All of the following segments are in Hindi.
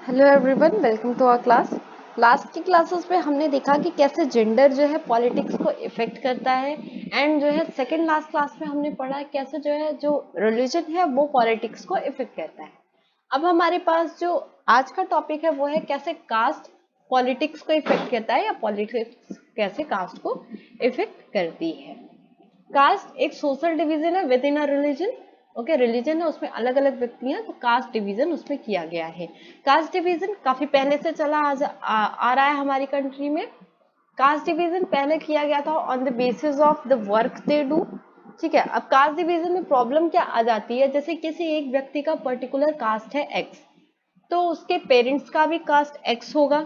Hello everyone, welcome to our class. Last की क्लासेस में हमने देखा कि कैसे जेंडर जो है पॉलिटिक्स को इफेक्ट करता है एंड जो है सेकंड लास्ट क्लास में हमने पढ़ा कैसे जो है जो रिलीजन है वो पॉलिटिक्स को इफेक्ट करता है। अब हमारे पास जो आज का टॉपिक है वो है कैसे कास्ट पॉलिटिक्स को इफेक्ट करता है या पॉलिटिक्स कैसे कास्ट को इफेक्ट करती है। कास्ट एक सोशल डिवीजन है with in a religion. Okay, religion है उसमें अलग अलग व्यक्ति हैं, तो कास्ट डिवीजन उसमें किया गया है। कास्ट डिवीजन काफी पहले से चला आ रहा है हमारी कंट्री में। कास्ट डिवीजन पहले किया गया था on the basis of the work they do. ठीक है, अब कास्ट डिवीजन में प्रॉब्लम क्या आ जाती है, जैसे किसी एक व्यक्ति का पर्टिकुलर कास्ट है एक्स, तो उसके पेरेंट्स का भी कास्ट एक्स होगा,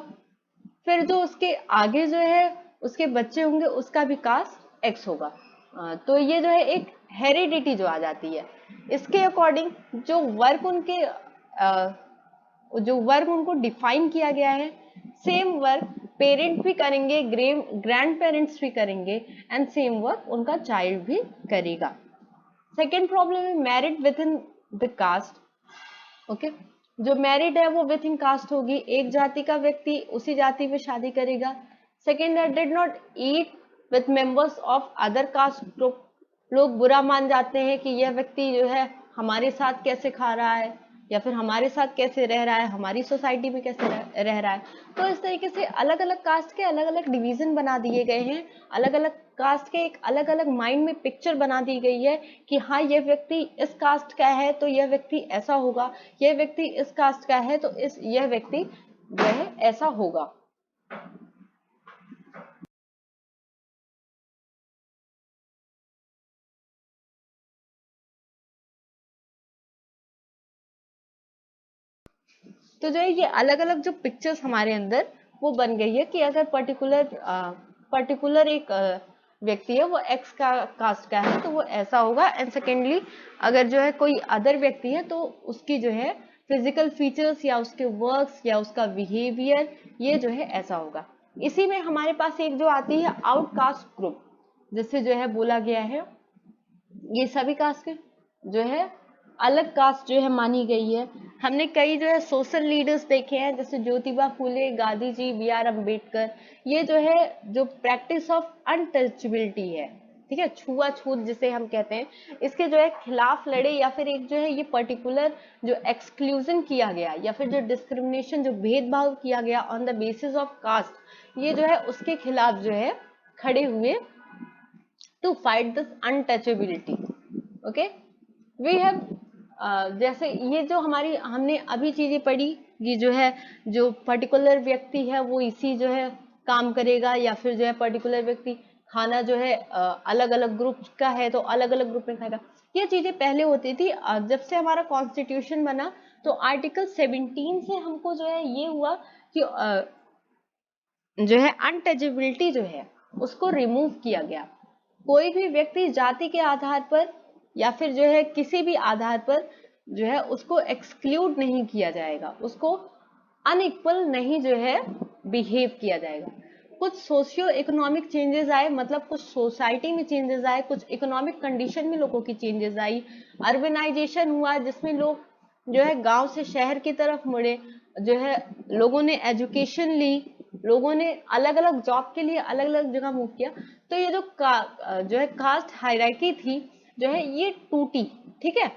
फिर जो उसके आगे जो है उसके बच्चे होंगे उसका भी कास्ट एक्स होगा। तो ये जो है एक हेरिडिटी जो आ जाती है। इसके अकॉर्डिंग जो वर्क उनको डिफाइन किया गया है, सेम वर्क पेरेंट भी करेंगे, ग्रैंड पेरेंट्स भी करेंगे एंड सेम वर्क उनका चाइल्ड भी करेगा। सेकेंड प्रॉब्लम है married within the caste. Okay, जो मैरिड है वो विथ इन कास्ट होगी, एक जाति का व्यक्ति उसी जाति में शादी करेगा। सेकेंड है did not eat with members of other caste group. लोग बुरा मान जाते हैं कि यह व्यक्ति जो है हमारे साथ कैसे खा रहा है या फिर हमारे साथ कैसे रह रहा है, हमारी सोसाइटी में कैसे रह रहा है। तो इस तरीके से अलग अलग कास्ट के अलग अलग डिवीजन बना दिए गए हैं, अलग अलग कास्ट के एक अलग अलग माइंड में पिक्चर बना दी गई है कि हाँ ये व्यक्ति इस कास्ट का है तो यह व्यक्ति ऐसा होगा, यह व्यक्ति इस कास्ट का है तो यह व्यक्ति जो है ऐसा होगा। तो जो है ये अलग अलग जो पिक्चर्स हमारे अंदर वो बन गई है कि अगर पर्टिकुलर एक व्यक्ति है वो एक्स का कास्ट का है तो वो ऐसा होगा, एंड सेकेंडली अगर जो है कोई अदर व्यक्ति है तो उसकी जो है फिजिकल फीचर्स या उसके वर्क्स या उसका बिहेवियर ये जो है ऐसा होगा। इसी में हमारे पास एक जो आती है आउटकास्ट ग्रुप, जिससे जो है बोला गया है ये सभी कास्ट के जो है अलग कास्ट जो है मानी गई है। हमने कई जो है सोशल लीडर्स देखे हैं जैसे ज्योतिबा फूले, गांधी जी, बी आर अम्बेडकर। ये जो है जो प्रैक्टिस ऑफ अनटचेबिलिटी है, ठीक है, छुआछूत जिसे हम कहते हैं, इसके जो है खिलाफ लड़े, या फिर एक जो है ये पर्टिकुलर जो एक्सक्लूजन किया गया या फिर जो डिस्क्रिमिनेशन जो भेदभाव किया गया on the basis of caste, ये जो है उसके खिलाफ जो है खड़े हुए to fight this untouchability. Okay, we have जैसे ये जो हमारी हमने अभी चीजें पढ़ी, ये जो है जो पर्टिकुलर व्यक्ति है वो इसी जो है काम करेगा, या फिर जो है पर्टिकुलर व्यक्ति खाना जो है अलग अलग ग्रुप का है तो अलग अलग ग्रुप में खाएगा। ये चीजें पहले होती थी। जब से हमारा कॉन्स्टिट्यूशन बना तो आर्टिकल 17 से हमको जो है ये हुआ कि जो है अनटचेबिलिटी जो है उसको रिमूव किया गया। कोई भी व्यक्ति जाति के आधार पर या फिर जो है किसी भी आधार पर जो है उसको एक्सक्लूड नहीं किया जाएगा, उसको अनइक्वल नहीं जो है बिहेव किया जाएगा। कुछ सोशियो इकोनॉमिक चेंजेस आए, मतलब कुछ सोसाइटी में चेंजेस आए, कुछ इकोनॉमिक कंडीशन में लोगों की चेंजेस आई, अर्बनाइजेशन हुआ जिसमें लोग जो है गांव से शहर की तरफ मुड़े, जो है लोगों ने एजुकेशन ली, लोगों ने अलग अलग जॉब के लिए अलग अलग जगह मूव किया। तो ये जो है कास्ट हायरार्की थी जो है ये टूटी। ठीक है,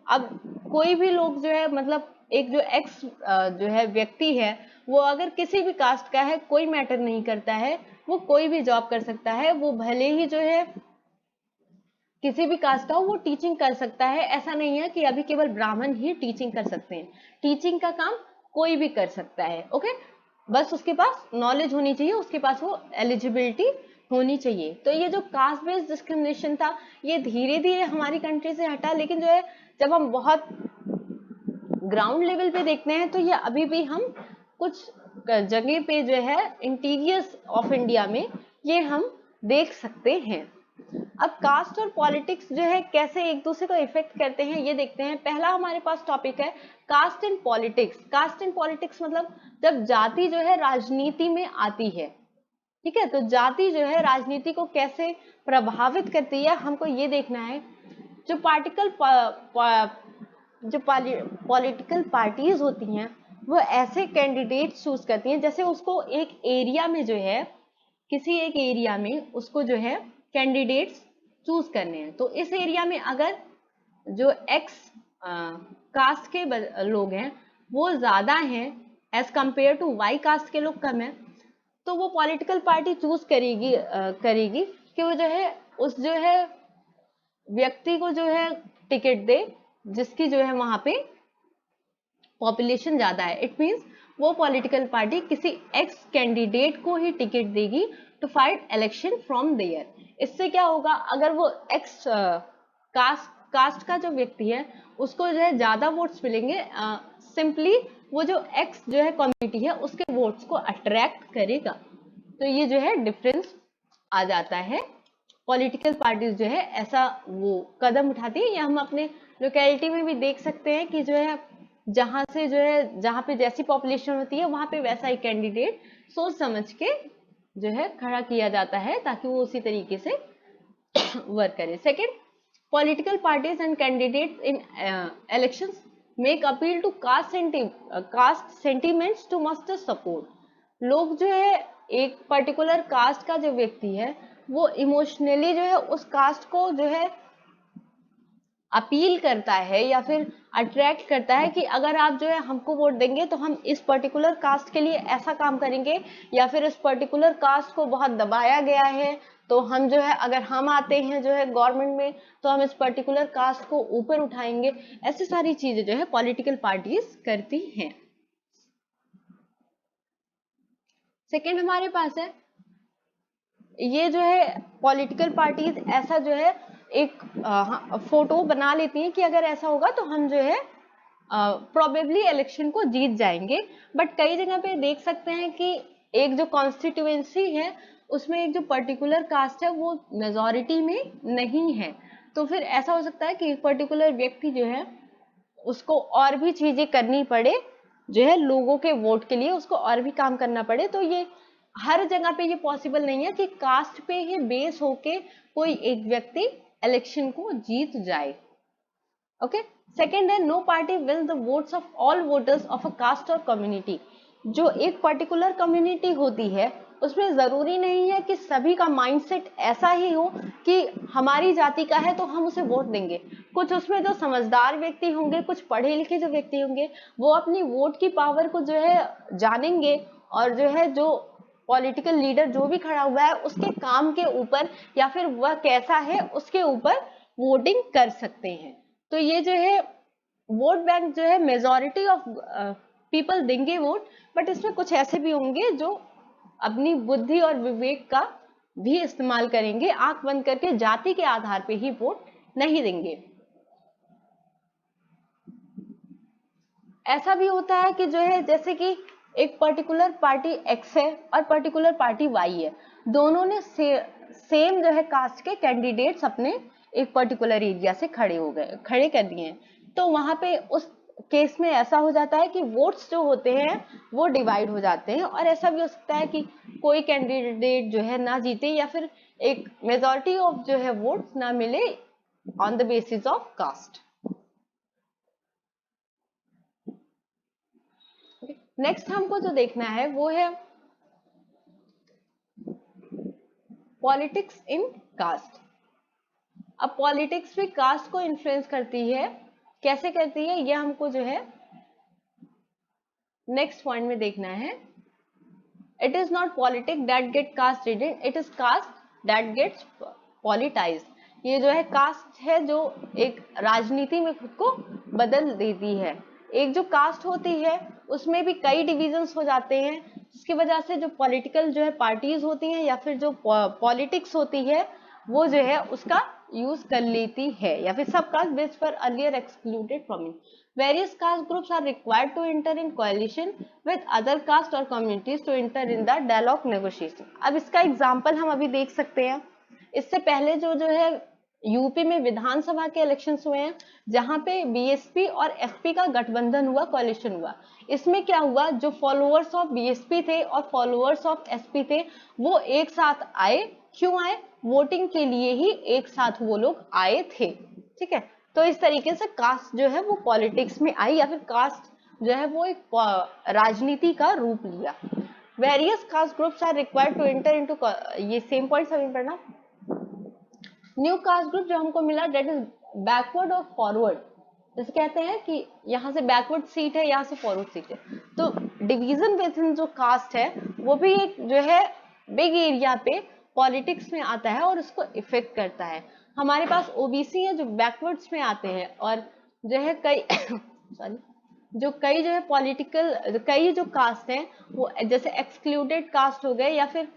अब कोई भी लोग जो है मतलब एक जो एक्स जो है व्यक्ति है वो अगर किसी भी कास्ट का है कोई मैटर नहीं करता है, वो कोई भी जॉब कर सकता है, वो भले ही जो है किसी भी कास्ट का हो वो टीचिंग कर सकता है। ऐसा नहीं है कि अभी केवल ब्राह्मण ही टीचिंग कर सकते हैं, टीचिंग का काम कोई भी कर सकता है। ओके, बस उसके पास नॉलेज होनी चाहिए, उसके पास वो एलिजिबिलिटी होनी चाहिए। तो ये जो कास्ट बेस्ड डिस्क्रिमिनेशन था ये धीरे धीरे हमारी कंट्री से हटा, लेकिन जो है जब हम बहुत ग्राउंड लेवल पे देखते हैं तो ये अभी भी हम कुछ जगह पे जो है इंटीरियर्स ऑफ इंडिया में ये हम देख सकते हैं। अब कास्ट और पॉलिटिक्स जो है कैसे एक दूसरे को इफेक्ट करते हैं ये देखते हैं। पहला हमारे पास टॉपिक है caste and politics. Caste and politics मतलब जब जाति जो है राजनीति में आती है। ठीक है, तो जाति जो है राजनीति को कैसे प्रभावित करती है हमको ये देखना है। जो पॉलिटिकल पार्टीज होती हैं वो ऐसे कैंडिडेट चूज करती हैं, जैसे उसको एक एरिया में जो है, किसी एक एरिया में उसको जो है कैंडिडेट्स चूज करने हैं, तो इस एरिया में अगर जो एक्स कास्ट के लोग हैं वो ज्यादा हैं as compared to Y caste के लोग कम हैं, तो वो पॉलिटिकल पार्टी चूज करेगी कि वो जो है उस जो है व्यक्ति को जो है टिकट दे जिसकी जो है वहां पे पॉपुलेशन ज्यादा है। इट मीन्स वो पॉलिटिकल पार्टी किसी एक्स कैंडिडेट को ही टिकट देगी to fight election from there. इससे क्या होगा, अगर वो एक्स कास्ट का जो व्यक्ति है उसको जो है ज्यादा वोट्स मिलेंगे, सिंपली वो जो एक्स जो है कम्युनिटी है उसके वोट्स को अट्रैक्ट करेगा। तो ये जो है डिफरेंस आ जाता है। पॉलिटिकल पार्टीज जो है ऐसा वो कदम उठाती है, या हम अपने लोकेलिटी में भी देख सकते हैं कि जो है जहां से जो है जहां पे जैसी पॉपुलेशन होती है वहां पे वैसा ही कैंडिडेट सोच समझ के जो है खड़ा किया जाता है ताकि वो उसी तरीके से वर्क करे। Second, political parties and candidates in elections make appeal to caste sentiments to muster support। लोग जो है एक पर्टिकुलर कास्ट का जो व्यक्ति है वो इमोशनली जो है उस कास्ट को जो है अपील करता है या फिर अट्रैक्ट करता है कि अगर आप जो है हमको वोट देंगे तो हम इस पर्टिकुलर कास्ट के लिए ऐसा काम करेंगे, या फिर इस पर्टिकुलर कास्ट को बहुत दबाया गया है तो हम जो है अगर हम आते हैं जो है गवर्नमेंट में तो हम इस पर्टिकुलर कास्ट को ऊपर उठाएंगे। ऐसी सारी चीजें जो है पॉलिटिकल पार्टीज करती हैं। सेकेंड हमारे पास है, ये जो है पॉलिटिकल पार्टीज ऐसा जो है एक फोटो बना लेती हैं कि अगर ऐसा होगा तो हम जो है प्रोबेबली इलेक्शन को जीत जाएंगे। बट कई जगह पे देख सकते हैं कि एक जो कॉन्स्टिट्यूएंसी है उसमें एक जो पर्टिकुलर कास्ट है वो मेजॉरिटी में नहीं है, तो फिर ऐसा हो सकता है कि एक पर्टिकुलर व्यक्ति जो है उसको और भी चीजें करनी पड़े जो है लोगों के वोट के लिए, उसको और भी काम करना पड़े। तो ये हर जगह पे ये पॉसिबल नहीं है कि कास्ट पे ही बेस होके कोई एक व्यक्ति इलेक्शन को जीत जाए। ओके, सेकेंड है no party will the votes of all voters of a caste और कम्युनिटी। जो एक पर्टिकुलर कम्युनिटी होती है उसमें जरूरी नहीं है कि सभी का माइंडसेट ऐसा ही हो कि हमारी जाति का है तो हम उसे वोट देंगे। कुछ उसमें जो समझदार व्यक्ति होंगे, कुछ पढ़े लिखे जो व्यक्ति होंगे, वो अपनी वोट की पावर को जो है जानेंगे और जो है जो पॉलिटिकल लीडर जो भी खड़ा हुआ है उसके काम के ऊपर या फिर वह कैसा है उसके ऊपर वोटिंग कर सकते हैं। तो ये जो है वोट बैंक जो है मेजॉरिटी ऑफ पीपल देंगे वोट, बट इसमें कुछ ऐसे भी होंगे जो अपनी बुद्धि और विवेक का भी इस्तेमाल करेंगे, आंख बंद करके जाति के आधार पे ही वोट नहीं देंगे। ऐसा भी होता है कि जो है जैसे कि एक पर्टिकुलर पार्टी एक्स है और पर्टिकुलर पार्टी वाई है, दोनों ने सेम जो है कास्ट के कैंडिडेट्स अपने एक पर्टिकुलर एरिया से खड़े कर दिए हैं, तो वहां पे उस केस में ऐसा हो जाता है कि वोट्स जो होते हैं वो डिवाइड हो जाते हैं, और ऐसा भी हो सकता है कि कोई कैंडिडेट जो है ना जीते या फिर एक मेजॉरिटी ऑफ जो है वोट्स ना मिले on the basis of caste. Next हमको जो देखना है वो है पॉलिटिक्स इन कास्ट। अब पॉलिटिक्स भी कास्ट को इन्फ्लुएंस करती है, कैसे करती है ये हमको जो है नेक्स्ट पॉइंट में देखना है। It is not politics that get caste ridden, it is caste that gets politicised. ये जो है कास्ट है जो एक राजनीति में खुद को बदल देती है। एक जो कास्ट होती है उसमें भी कई डिविजन्स हो जाते हैं, जिसकी वजह से जो पॉलिटिकल जो है पार्टीज होती हैं या फिर जो पॉलिटिक्स होती है वो जो है उसका यूज कर लेती है, या फिर सब कास्ट बेस पर earlier excluded from it. Various caste groups are required to enter in coalition with other caste or communities to enter in the dialogue negotiation। अब इसका एग्जाम्पल हम अभी देख सकते हैं। इससे पहले जो है यूपी में विधानसभा के इलेक्शंस हुए हैं जहां पे बीएसपी और एसपी का गठबंधन हुआ, कोalition हुआ। इसमें क्या हुआ, जो फॉलोअर्स ऑफ बीएसपी थे और फॉलोअर्स ऑफ एसपी थे वो एक साथ आए। क्यों आए? वोटिंग के लिए ही एक साथ वो लोग आए थे। ठीक है, तो इस तरीके से कास्ट जो है वो पॉलिटिक्स में आई, या फिर कास्ट जो है वो एक राजनीति का रूप लिया। Various caste groups are required to enter into, ये सेम पॉइंट अभी पढ़ना। न्यू कास्ट ग्रुप जो हमको मिला दैट इज बैकवर्ड और फॉरवर्ड, जैसे कहते हैं कि यहाँ से बैकवर्ड सीट है, यहाँ से फॉरवर्ड सीट है, तो डिवीजन विद इन जो कास्ट है वो भी एक जो है बिग एरिया पे पॉलिटिक्स में आता है और उसको इफेक्ट करता है। हमारे पास ओबीसी है जो बैकवर्ड्स में आते हैं, और जो है कई सॉरी जो कई जो है पॉलिटिकल कई जो कास्ट हैं वो जैसे एक्सक्लूडेड कास्ट हो गए या फिर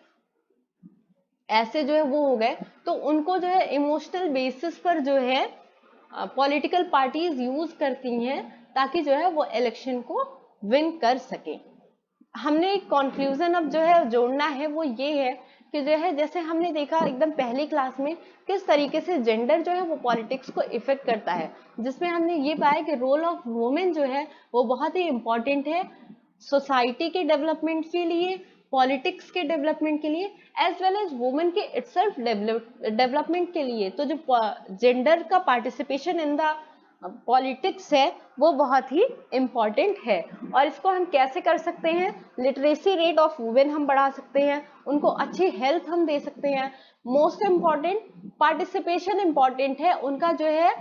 ऐसे जो है वो हो गए, तो उनको जो है इमोशनल बेसिस पर जो है पॉलिटिकल पार्टीज यूज करती हैं ताकि जो है वो इलेक्शन को विन कर सके। हमने एक कंक्लूजन अब जो है जोड़ना है वो ये है कि जो है जैसे हमने देखा एकदम पहली क्लास में किस तरीके से जेंडर जो है वो पॉलिटिक्स को इफेक्ट करता है, जिसमें हमने ये पाया कि रोल ऑफ वुमेन जो है वो बहुत ही इम्पोर्टेंट है सोसाइटी के डेवलपमेंट के लिए, पॉलिटिक्स के डेवलपमेंट के लिए, एज वेल एज वुमेन के इटसेल्फ डेवलपमेंट के लिए। तो जो जेंडर का पार्टिसिपेशन इन द पॉलिटिक्स है वो बहुत ही इम्पॉर्टेंट है। और इसको हम कैसे कर सकते हैं? लिटरेसी रेट ऑफ वुमेन हम बढ़ा सकते हैं, उनको अच्छी हेल्थ हम दे सकते हैं। मोस्ट इम्पॉर्टेंट पार्टिसिपेशन इम्पॉर्टेंट है उनका जो है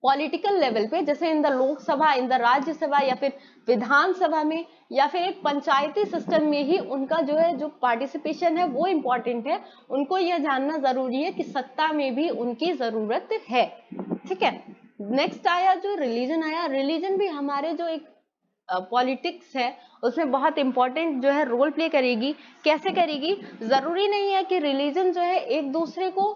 पॉलिटिकल लेवल पे, जैसे in the Lok Sabha, in the Rajya Sabha या फिर विधानसभा में या फिर एक पंचायती सिस्टम में ही उनका जो है जो पार्टिसिपेशन है वो इम्पोर्टेंट है। उनको यह जानना जरूरी है कि सत्ता में भी उनकी जरूरत है। ठीक है, नेक्स्ट आया जो रिलीजन आया। रिलीजन भी हमारे जो एक पॉलिटिक्स है उसमें बहुत इंपॉर्टेंट जो है रोल प्ले करेगी। कैसे करेगी? जरूरी नहीं है कि रिलीजन जो है एक दूसरे को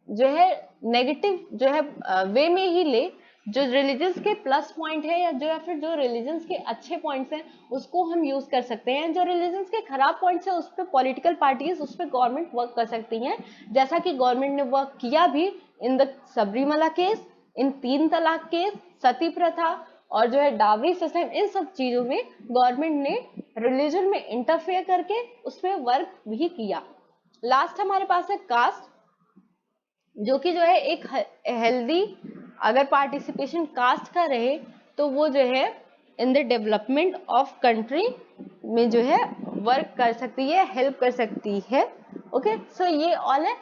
जो है नेगेटिव जो है वे में ही ले। जो रिलीजन्स के प्लस पॉइंट है या जो या फिर जो रिलीजन्स के अच्छे पॉइंट्स हैं उसको हम यूज कर सकते हैं। जो रिलीजन्स के खराब पॉइंट्स है उस पर पॉलिटिकल पार्टीज, उस पर गवर्नमेंट वर्क कर सकती हैं, जैसा कि गवर्नमेंट ने वर्क किया भी इन द सबरीमला केस, इन 3 तलाक केस, सती प्रथा और जो है डावरी सिस्टम, इन सब चीजों में गवर्नमेंट ने रिलीजन में इंटरफेयर करके उसमें वर्क भी किया। लास्ट हमारे पास है कास्ट, जो कि जो है एक हेल्दी अगर पार्टिसिपेशन कास्ट का रहे तो वो जो है in the development of country में जो है वर्क कर सकती है, हेल्प कर सकती है। ओके, सो ये ऑल है।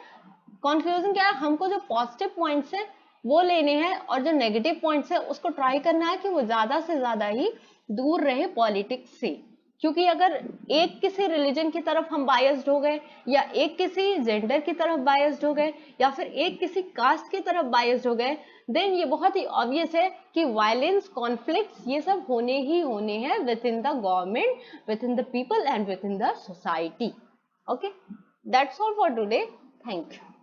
कंक्लूजन क्या है? हमको जो पॉजिटिव पॉइंट्स है वो लेने हैं और जो नेगेटिव पॉइंट्स है उसको ट्राई करना है कि वो ज्यादा से ज्यादा ही दूर रहे पॉलिटिक्स से। क्योंकि अगर एक किसी रिलीजन की तरफ हम बायस्ड हो गए या एक किसी जेंडर की तरफ बायस्ड हो गए या फिर एक किसी कास्ट की तरफ बायस्ड हो गए, देन ये बहुत ही ऑब्वियस है कि वायलेंस, कॉन्फ्लिक्ट्स ये सब होने ही होने हैं with in the government, with in the people and with in the society. Okay, that's all for today. Thank you.